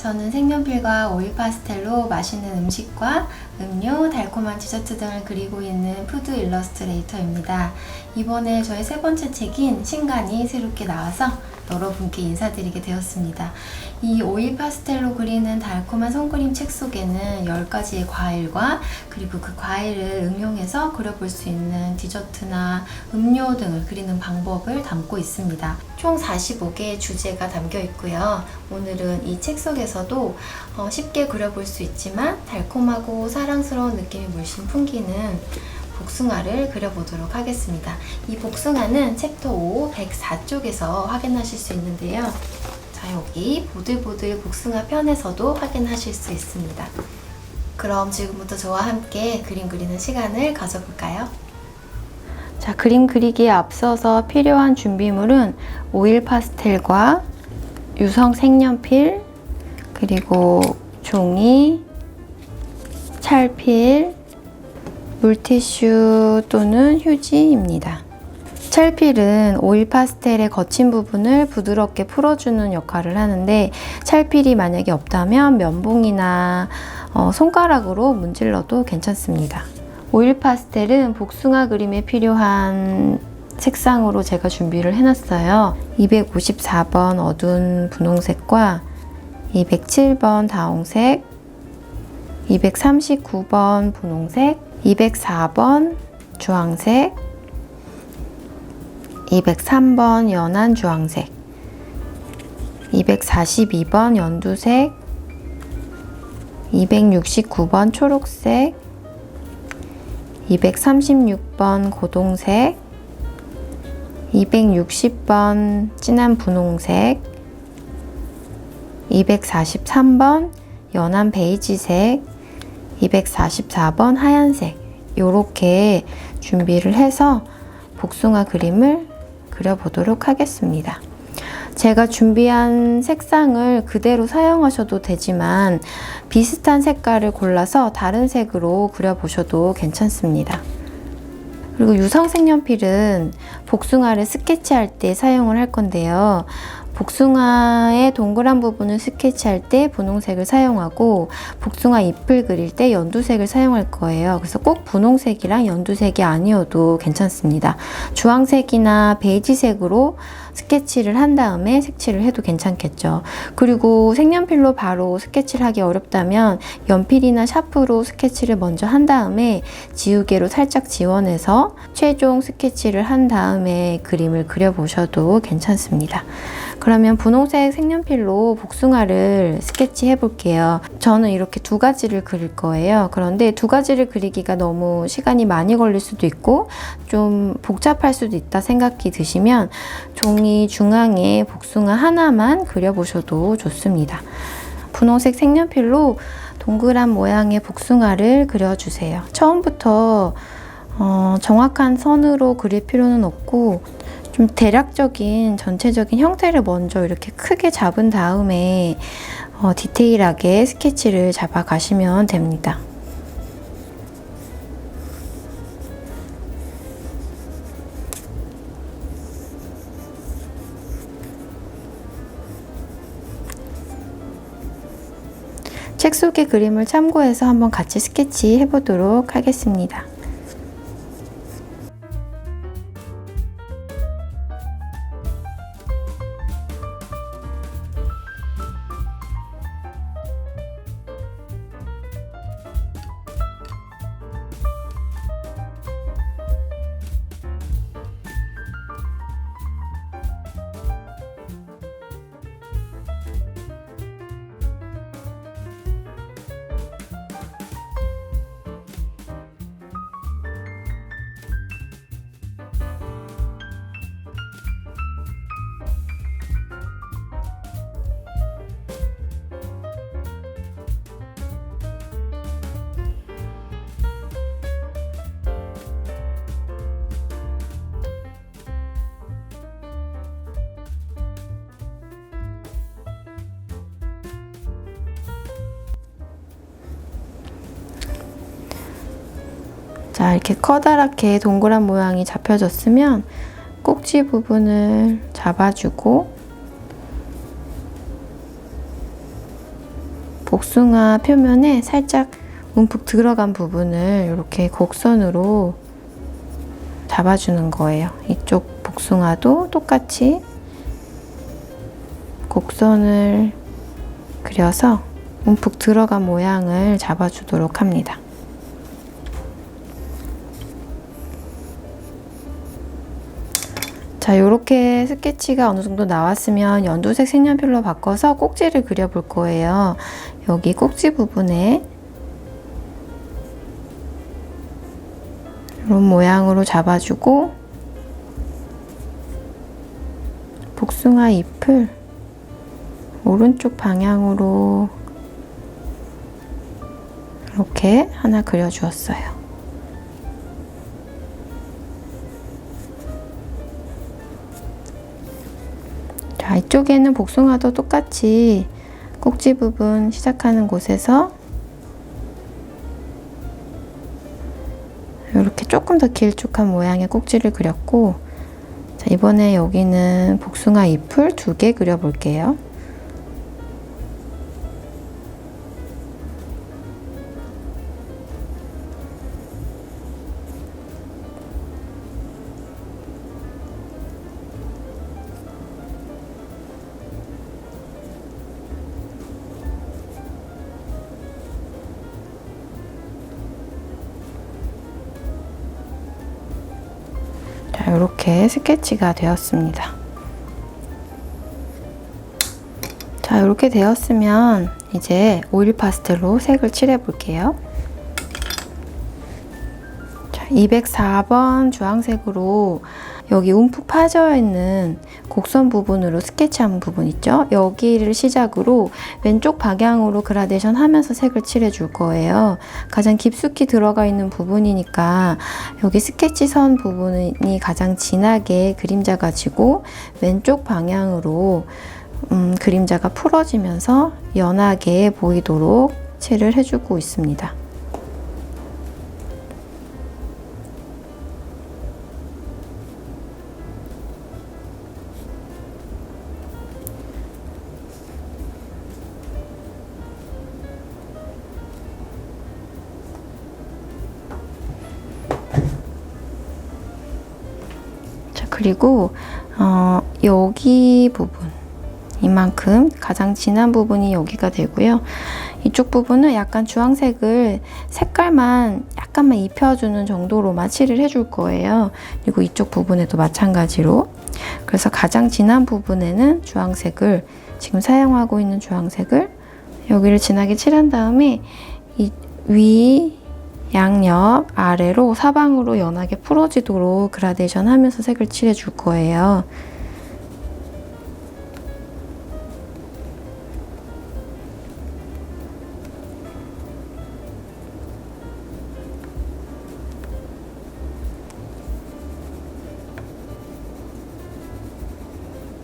저는 색연필과 오일 파스텔로 맛있는 음식과 음료, 달콤한 디저트 등을 그리고 있는 푸드 일러스트레이터입니다. 이번에 저의 세 번째 책인 신간이 새롭게 나와서 여러분께 인사드리게 되었습니다. 이 오일 파스텔로 그리는 달콤한 손그림 책 속에는 10가지의 과일과 그리고 그 과일을 응용해서 그려볼 수 있는 디저트나 음료 등을 그리는 방법을 담고 있습니다. 총 45개의 주제가 담겨 있고요. 오늘은 이 책 속에서도 쉽게 그려볼 수 있지만 달콤하고 사랑스러운 느낌이 물씬 풍기는 복숭아를 그려보도록 하겠습니다. 이 복숭아는 챕터 5, 104쪽에서 확인하실 수 있는데요. 자, 여기 보들보들 복숭아 편에서도 확인하실 수 있습니다. 그럼 지금부터 저와 함께 그림 그리는 시간을 가져볼까요? 자, 그림 그리기에 앞서서 필요한 준비물은 오일 파스텔과 유성 색연필, 그리고 종이, 찰필, 물티슈 또는 휴지입니다. 찰필은 오일 파스텔의 거친 부분을 부드럽게 풀어주는 역할을 하는데, 찰필이 만약에 없다면 면봉이나 손가락으로 문질러도 괜찮습니다. 오일 파스텔은 복숭아 그림에 필요한 색상으로 제가 준비를 해놨어요. 254번 어두운 분홍색과 207번 다홍색, 239번 분홍색, 204번 주황색, 203번 연한 주황색, 242번 연두색, 269번 초록색, 236번 고동색, 260번 진한 분홍색, 243번 연한 베이지색, 244번 하얀색, 이렇게 준비를 해서 복숭아 그림을 그려보도록 하겠습니다. 제가 준비한 색상을 그대로 사용하셔도 되지만 비슷한 색깔을 골라서 다른 색으로 그려보셔도 괜찮습니다. 그리고 유성 색연필은 복숭아를 스케치할 때 사용을 할 건데요. 복숭아의 동그란 부분을 스케치할 때 분홍색을 사용하고 복숭아 잎을 그릴 때 연두색을 사용할 거예요. 그래서 꼭 분홍색이랑 연두색이 아니어도 괜찮습니다. 주황색이나 베이지색으로 스케치를 한 다음에 색칠을 해도 괜찮겠죠. 그리고 색연필로 바로 스케치를 하기 어렵다면 연필이나 샤프로 스케치를 먼저 한 다음에 지우개로 살짝 지원해서 최종 스케치를 한 다음에 그림을 그려보셔도 괜찮습니다. 그러면 분홍색 색연필로 복숭아를 스케치해 볼게요. 저는 이렇게 두 가지를 그릴 거예요. 그런데 두 가지를 그리기가 너무 시간이 많이 걸릴 수도 있고 좀 복잡할 수도 있다 생각이 드시면 종이 중앙에 복숭아 하나만 그려보셔도 좋습니다. 분홍색 색연필로 동그란 모양의 복숭아를 그려주세요. 처음부터 정확한 선으로 그릴 필요는 없고 좀 대략적인 전체적인 형태를 먼저 이렇게 크게 잡은 다음에 디테일하게 스케치를 잡아 가시면 됩니다. 책 속의 그림을 참고해서 한번 같이 스케치 해보도록 하겠습니다. 자, 이렇게 커다랗게 동그란 모양이 잡혀졌으면 꼭지 부분을 잡아주고 복숭아 표면에 살짝 움푹 들어간 부분을 이렇게 곡선으로 잡아주는 거예요. 이쪽 복숭아도 똑같이 곡선을 그려서 움푹 들어간 모양을 잡아주도록 합니다. 자, 이렇게 스케치가 어느 정도 나왔으면 연두색 색연필로 바꿔서 꼭지를 그려볼 거예요. 여기 꼭지 부분에 이런 모양으로 잡아주고 복숭아 잎을 오른쪽 방향으로 이렇게 하나 그려주었어요. 자, 이쪽에는 복숭아도 똑같이 꼭지 부분 시작하는 곳에서 이렇게 조금 더 길쭉한 모양의 꼭지를 그렸고, 자, 이번에 여기는 복숭아 잎을 2개 그려볼게요. 자, 이렇게 스케치가 되었습니다. 자, 이렇게 되었으면 이제 오일 파스텔로 색을 칠해 볼게요. 자, 204번 주황색으로 여기 움푹 파져 있는 곡선 부분으로 스케치한 부분 있죠? 여기를 시작으로 왼쪽 방향으로 그라데이션 하면서 색을 칠해 줄 거예요. 가장 깊숙이 들어가 있는 부분이니까 여기 스케치 선 부분이 가장 진하게 그림자가 지고 왼쪽 방향으로 그림자가 풀어지면서 연하게 보이도록 칠을 해주고 있습니다. 그리고 여기 부분, 이만큼 가장 진한 부분이 여기가 되고요. 이쪽 부분은 약간 주황색을 색깔만 약간만 입혀주는 정도로만 칠을 해줄 거예요. 그리고 이쪽 부분에도 마찬가지로. 그래서 가장 진한 부분에는 주황색을, 지금 사용하고 있는 주황색을 여기를 진하게 칠한 다음에 이 위, 양옆, 아래로 사방으로 연하게 풀어지도록 그라데이션 하면서 색을 칠해 줄 거예요.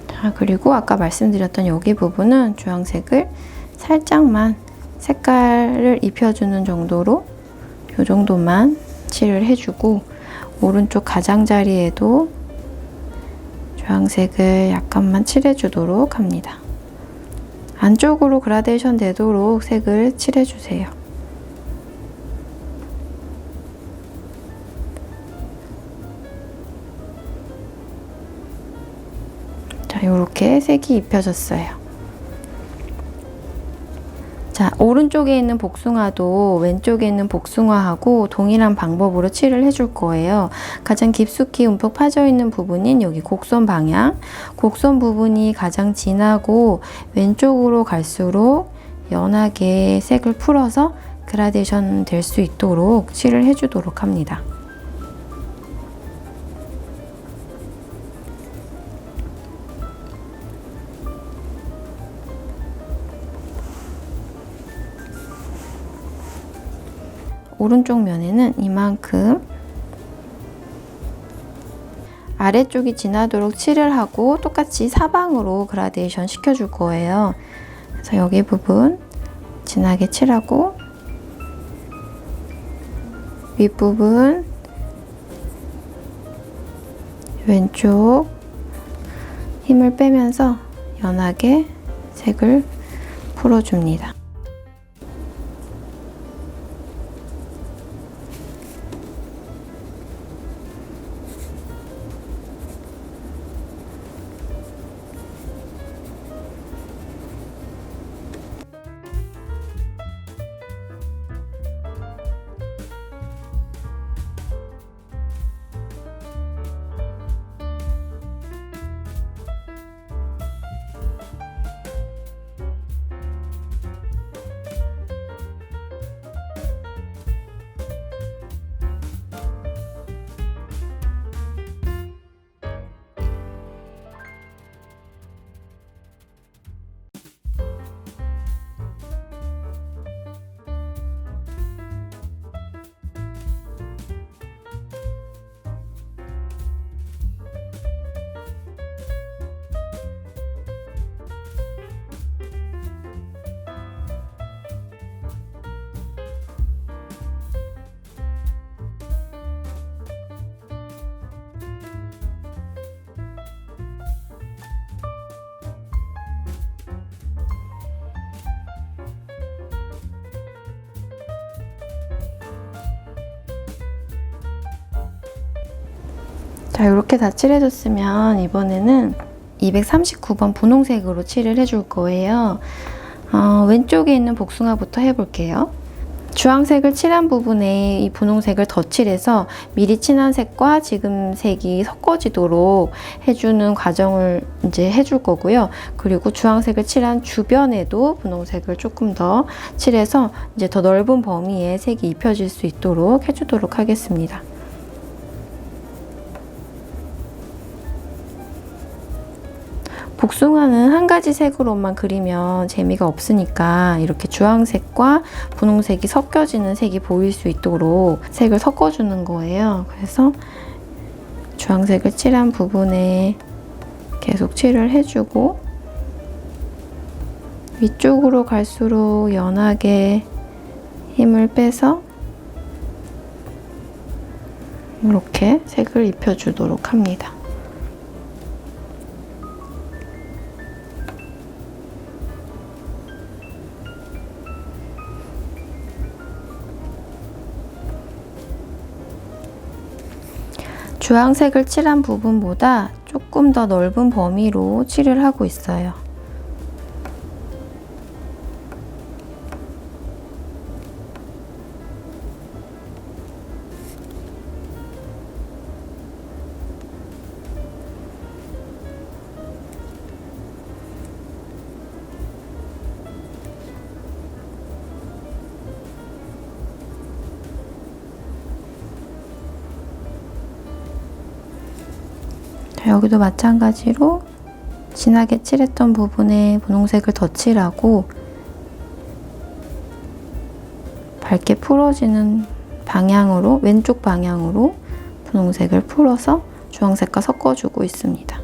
자, 그리고 아까 말씀드렸던 여기 부분은 주황색을 살짝만 색깔을 입혀주는 정도로 이 정도만 칠을 해주고, 오른쪽 가장자리에도 주황색을 약간만 칠해주도록 합니다. 안쪽으로 그라데이션 되도록 색을 칠해주세요. 자, 이렇게 색이 입혀졌어요. 자, 오른쪽에 있는 복숭아도 왼쪽에 있는 복숭아하고 동일한 방법으로 칠을 해줄 거예요. 가장 깊숙이 움푹 파져 있는 부분인 여기 곡선 방향, 곡선 부분이 가장 진하고 왼쪽으로 갈수록 연하게 색을 풀어서 그라데이션 될 수 있도록 칠을 해주도록 합니다. 오른쪽 면에는 이만큼 아래쪽이 진하도록 칠을 하고 똑같이 사방으로 그라데이션 시켜줄 거예요. 그래서 여기 부분 진하게 칠하고 윗부분 왼쪽 힘을 빼면서 연하게 색을 풀어줍니다. 자, 이렇게 다 칠해줬으면 이번에는 239번 분홍색으로 칠을 해줄 거예요. 왼쪽에 있는 복숭아부터 해볼게요. 주황색을 칠한 부분에 이 분홍색을 덧칠해서 미리 칠한 색과 지금 색이 섞어지도록 해주는 과정을 이제 해줄 거고요. 그리고 주황색을 칠한 주변에도 분홍색을 조금 더 칠해서 이제 더 넓은 범위에 색이 입혀질 수 있도록 해주도록 하겠습니다. 복숭아는 한 가지 색으로만 그리면 재미가 없으니까 이렇게 주황색과 분홍색이 섞여지는 색이 보일 수 있도록 색을 섞어주는 거예요. 그래서 주황색을 칠한 부분에 계속 칠을 해주고 위쪽으로 갈수록 연하게 힘을 빼서 이렇게 색을 입혀주도록 합니다. 주황색을 칠한 부분보다 조금 더 넓은 범위로 칠을 하고 있어요. 여기도 마찬가지로 진하게 칠했던 부분에 분홍색을 덧칠하고 밝게 풀어지는 방향으로, 왼쪽 방향으로 분홍색을 풀어서 주황색과 섞어주고 있습니다.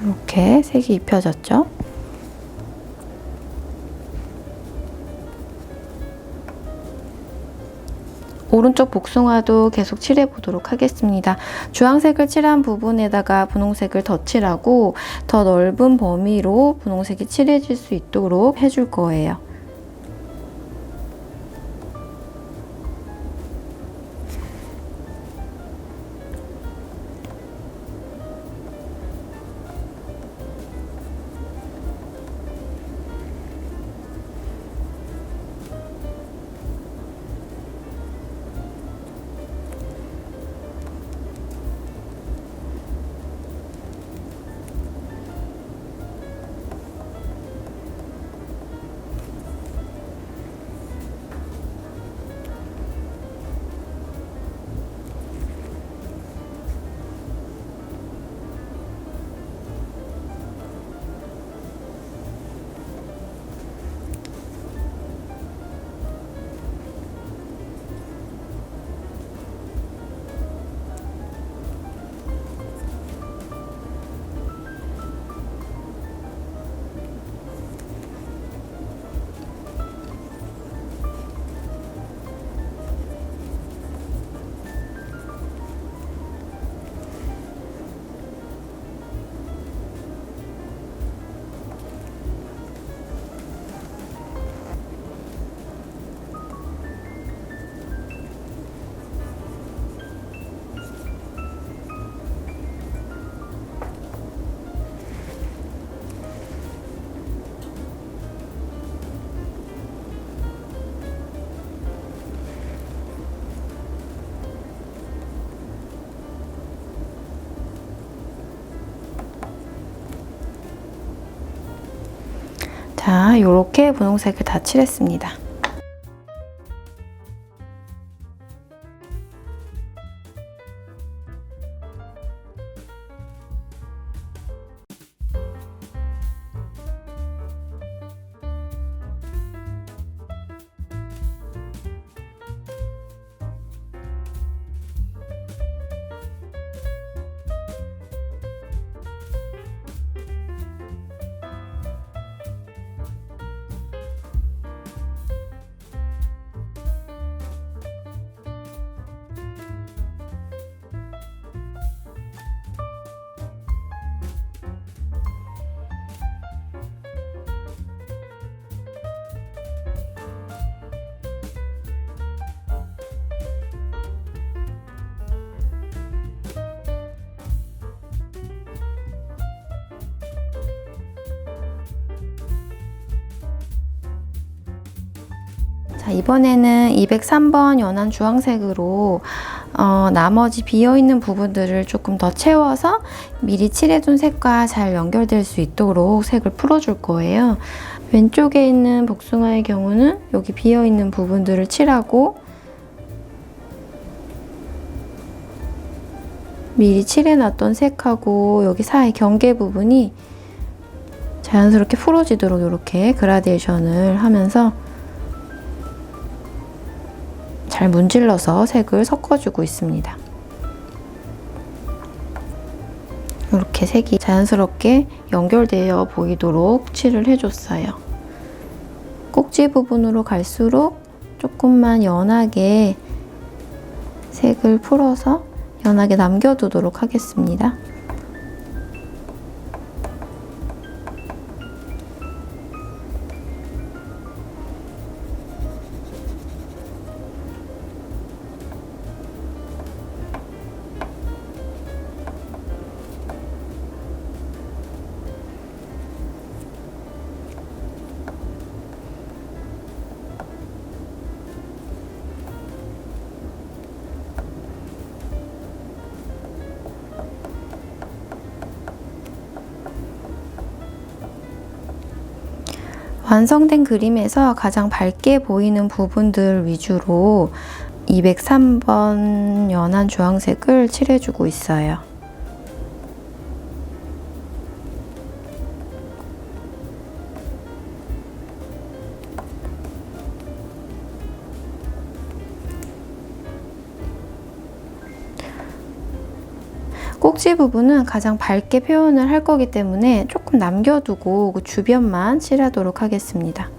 이렇게 색이 입혀졌죠? 오른쪽 복숭아도 계속 칠해 보도록 하겠습니다. 주황색을 칠한 부분에다가 분홍색을 덧칠하고 더 넓은 범위로 분홍색이 칠해질 수 있도록 해줄 거예요. 자, 이렇게 분홍색을 다 칠했습니다. 자, 이번에는 203번 연한 주황색으로 나머지 비어있는 부분들을 조금 더 채워서 미리 칠해둔 색과 잘 연결될 수 있도록 색을 풀어줄 거예요. 왼쪽에 있는 복숭아의 경우는 여기 비어있는 부분들을 칠하고 미리 칠해놨던 색하고 여기 사이 경계 부분이 자연스럽게 풀어지도록 이렇게 그라데이션을 하면서 잘 문질러서 색을 섞어주고 있습니다. 이렇게 색이 자연스럽게 연결되어 보이도록 칠을 해줬어요. 꼭지 부분으로 갈수록 조금만 연하게 색을 풀어서 연하게 남겨두도록 하겠습니다. 완성된 그림에서 가장 밝게 보이는 부분들 위주로 203번 연한 주황색을 칠해주고 있어요. 꼭지 부분은 가장 밝게 표현을 할 거기 때문에 조금 남겨두고 그 주변만 칠하도록 하겠습니다.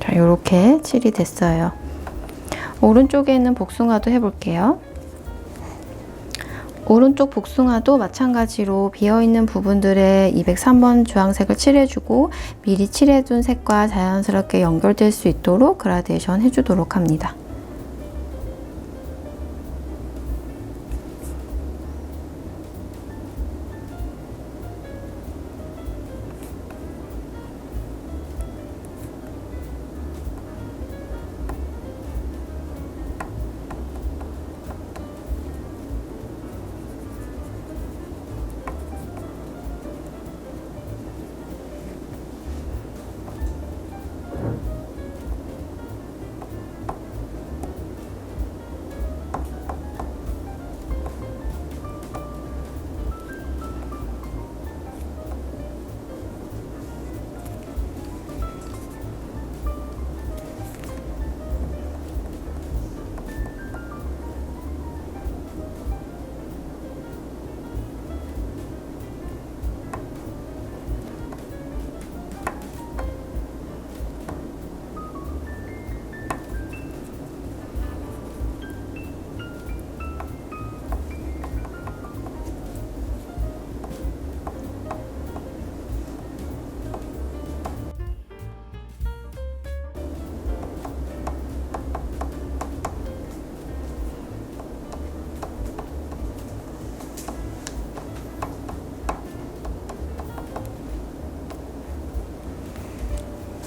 자, 이렇게 칠이 됐어요. 오른쪽에 있는 복숭아도 해볼게요. 오른쪽 복숭아도 마찬가지로 비어있는 부분들에 203번 주황색을 칠해주고 미리 칠해둔 색과 자연스럽게 연결될 수 있도록 그라데이션 해주도록 합니다.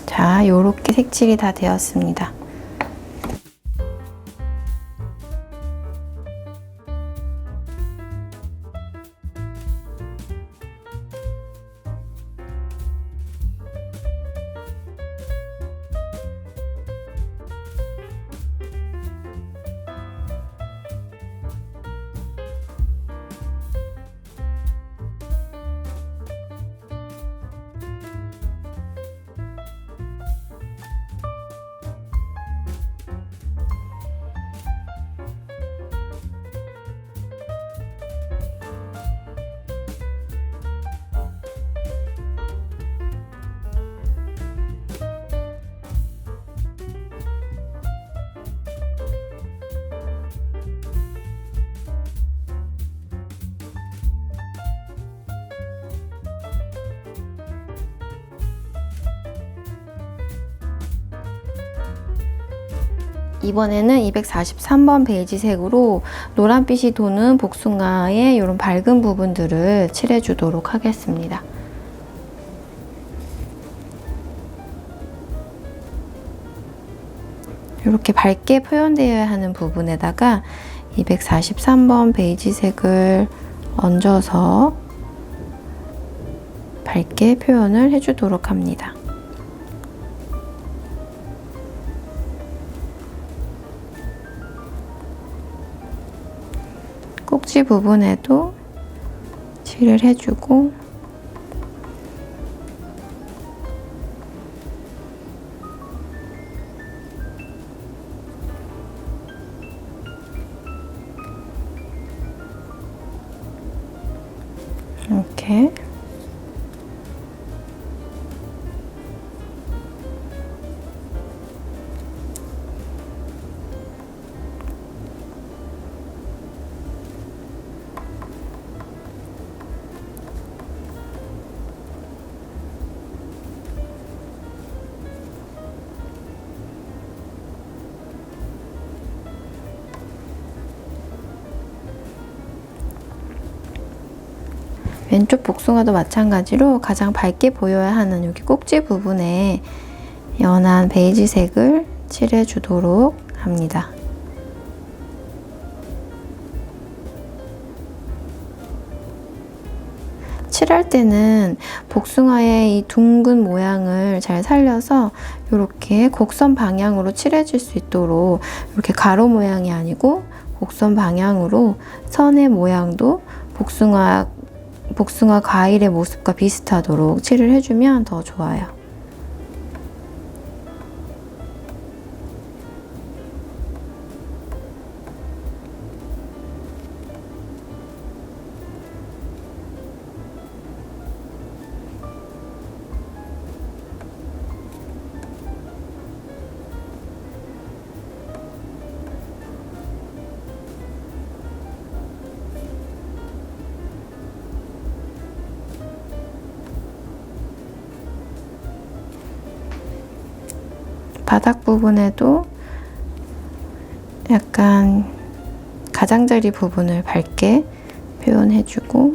자, 요렇게 색칠이 다 되었습니다. 이번에는 243번 베이지색으로 노란빛이 도는 복숭아의 이런 밝은 부분들을 칠해주도록 하겠습니다. 이렇게 밝게 표현되어야 하는 부분에다가 243번 베이지색을 얹어서 밝게 표현을 해주도록 합니다. 꼭지 부분에도 칠을 해주고 이렇게 왼쪽 복숭아도 마찬가지로 가장 밝게 보여야 하는 여기 꼭지 부분에 연한 베이지색을 칠해 주도록 합니다. 칠할 때는 복숭아의 이 둥근 모양을 잘 살려서 이렇게 곡선 방향으로 칠해줄 수 있도록 이렇게 가로 모양이 아니고 곡선 방향으로 선의 모양도 복숭아 과일의 모습과 비슷하도록 칠을 해주면 더 좋아요. 바닥 부분에도 약간 가장자리 부분을 밝게 표현해주고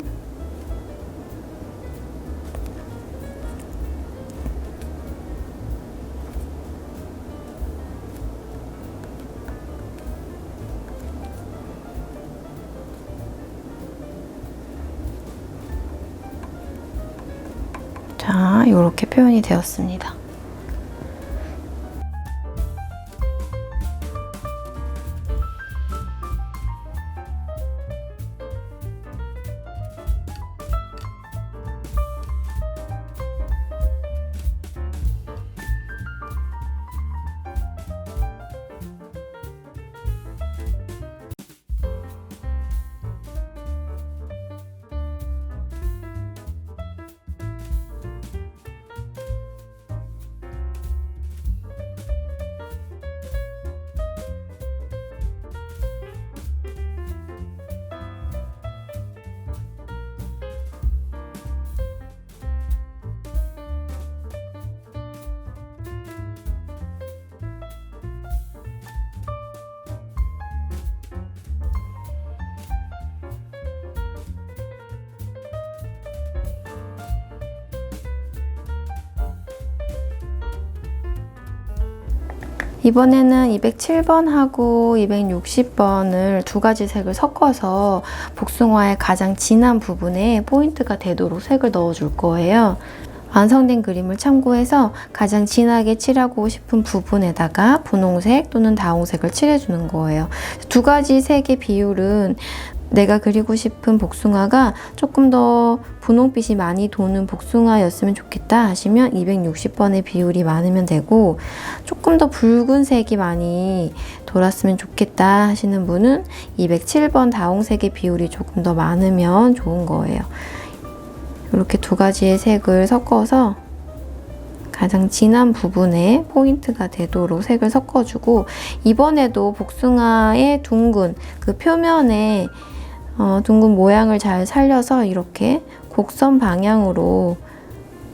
자, 이렇게 표현이 되었습니다. 이번에는 207번하고 260번을 두 가지 색을 섞어서 복숭아의 가장 진한 부분에 포인트가 되도록 색을 넣어줄 거예요. 완성된 그림을 참고해서 가장 진하게 칠하고 싶은 부분에다가 분홍색 또는 다홍색을 칠해주는 거예요. 두 가지 색의 비율은 내가 그리고 싶은 복숭아가 조금 더 분홍빛이 많이 도는 복숭아였으면 좋겠다 하시면 260번의 비율이 많으면 되고, 조금 더 붉은색이 많이 돌았으면 좋겠다 하시는 분은 207번 다홍색의 비율이 조금 더 많으면 좋은 거예요. 이렇게 두 가지의 색을 섞어서 가장 진한 부분에 포인트가 되도록 색을 섞어주고, 이번에도 복숭아의 둥근 그 표면에 둥근 모양을 잘 살려서 이렇게 곡선 방향으로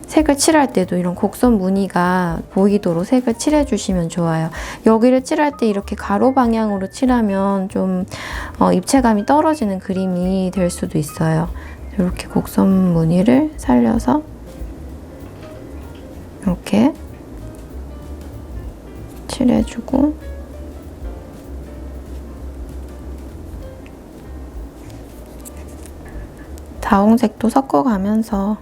색을 칠할 때도 이런 곡선 무늬가 보이도록 색을 칠해 주시면 좋아요. 여기를 칠할 때 이렇게 가로 방향으로 칠하면 좀 입체감이 떨어지는 그림이 될 수도 있어요. 이렇게 곡선 무늬를 살려서 이렇게 칠해주고, 다홍색도 섞어가면서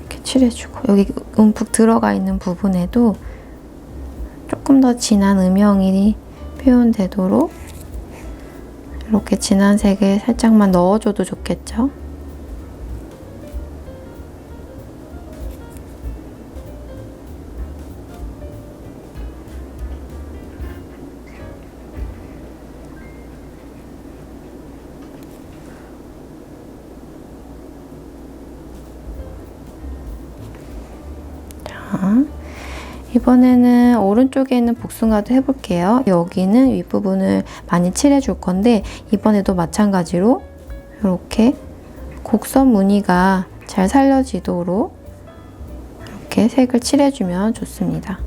이렇게 칠해주고, 여기 움푹 들어가 있는 부분에도 조금 더 진한 음영이 표현되도록 이렇게 진한 색을 살짝만 넣어줘도 좋겠죠? 자, 이번에는 오른쪽에 있는 복숭아도 해볼게요. 여기는 윗부분을 많이 칠해줄 건데 이번에도 마찬가지로 이렇게 곡선 무늬가 잘 살려지도록 이렇게 색을 칠해주면 좋습니다.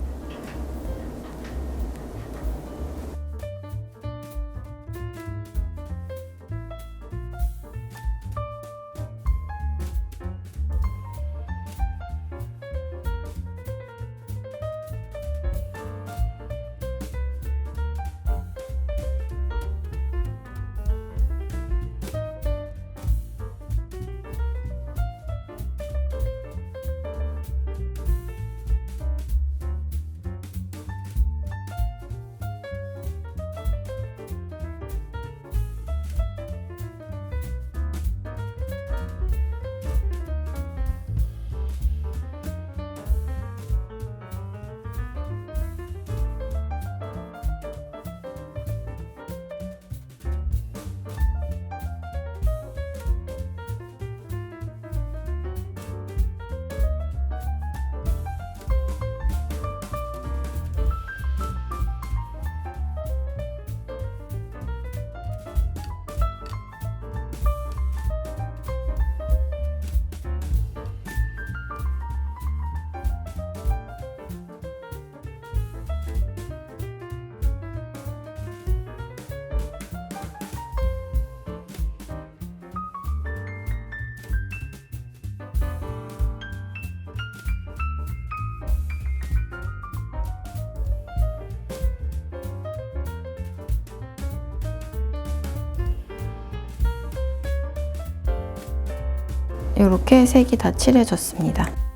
이렇게 색이 다 칠해졌습니다.